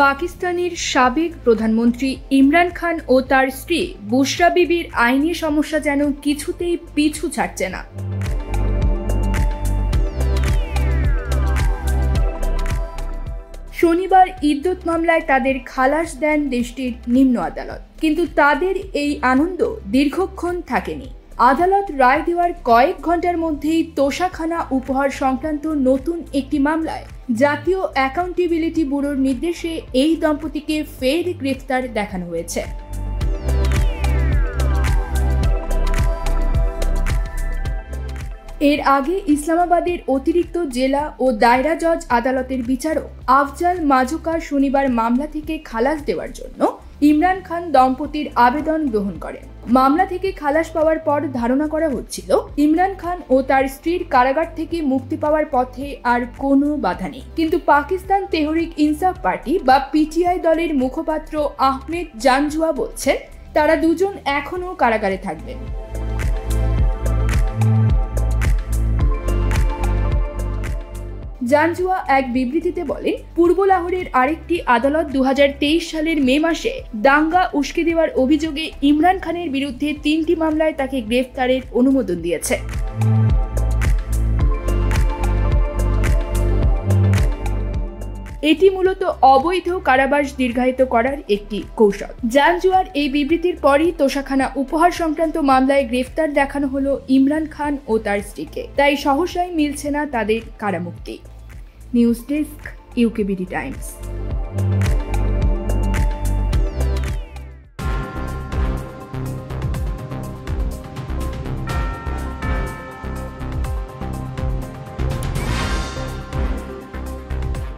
পাকিস্তানের সাবেক প্রধানমন্ত্রী ইমরান খান ও তার স্ত্রী বুশরা বিবির আইনি সমস্যা যেন কিছুতেই পিছু ছাড়ছে না। শনিবার ইদ্যুৎ মামলায় তাদের খালাস দেন দেশটির নিম্ন আদালত, কিন্তু তাদের এই আনন্দ দীর্ঘক্ষণ থাকেনি। আদালত রায় দেওয়ার কয়েক ঘন্টার মধ্যেই তোষাখানা উপহার সংক্রান্ত নতুন একটি মামলায় জাতীয় অ্যাকাউন্টেবিলিটি ব্যুরোর নির্দেশে এই দম্পতিকে ফের গ্রেফতার দেখানো হয়েছে। এর আগে ইসলামাবাদের অতিরিক্ত জেলা ও দায়রা জজ আদালতের বিচারক আফজাল মাজুকা শনিবার মামলা থেকে খালাস দেওয়ার জন্য ইমরান খান দম্পতির আবেদন গ্রহণ করেন। মামলা থেকে খালাস পাওয়ার পর ধারণা করা হচ্ছিল ইমরান খান ও তার স্ত্রীর কারাগার থেকে মুক্তি পাওয়ার পথে আর কোনো বাধা নেই, কিন্তু পাকিস্তান তেহরিক ইনসাফ পার্টি বা পিটিআই দলের মুখপাত্র আহমেদ জানজুয়া বলছেন তারা দুজন এখনও কারাগারে থাকবেন। জানজুয়া এক বিবৃতিতে বলেন, পূর্ব লাহোরের আরেকটি আদালত 2023 সালের মে মাসে দাঙ্গা উস্কে দেওয়ার অভিযোগে ইমরান খানের বিরুদ্ধে 3টি মামলায় তাকে গ্রেফতারের অনুমোদন দিয়েছে। এটি মূলত অবৈধ কারাবাস দীর্ঘায়িত করার একটি কৌশল। জানজুয়ার এই বিবৃতির পরই তোষাখানা উপহার সংক্রান্ত মামলায় গ্রেফতার দেখানো হলো ইমরান খান ও তার স্ত্রীকে, তাই সহসাই মিলছে না তাদের কারামুক্তি। News desk, UKBD Times.